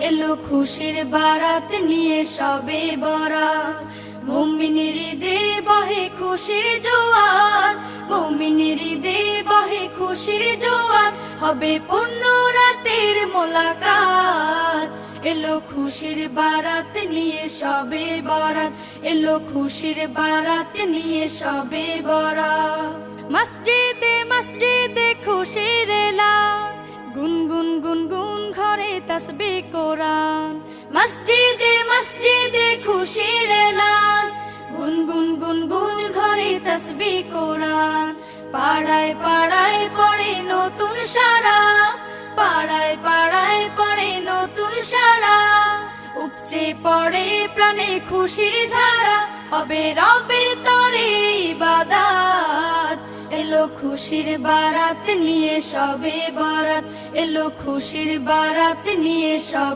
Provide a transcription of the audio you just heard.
এলো খুশির বারাত নিয়ে সবে বরাত। মুমিনের ঈদে বহে খুশির জোয়ার, মুমিনের ঈদে বহে খুশির জোয়ার, হবে পূর্ণ রাতের মোলাকাত। এলো খুশির বারাত নিয়ে সবে বরাত, এলো খুশির বারাত নিয়ে সবে বরাত। মসজিদে মসজিদে খুশির এলান, গুনগুন গুনগুন ঘরে তাসবিহ কোরআন। মসজিদে মসজিদে খুশির এলান, গুনগুন গুনগুন ঘরে তাসবিহ কোরআন। পাড়ায় পাড়ায় পড়ে নতুন সারা, পাড়ায় পাড়ায় পড়ে নতুন সারা। উপচে পড়ে প্রাণে খুশির ধারা, হবে রবের তরে ইবাদত। এলো খুশির বারাত নিয়ে সবে বরাত, এলো খুশির বারাত নিয়ে সবে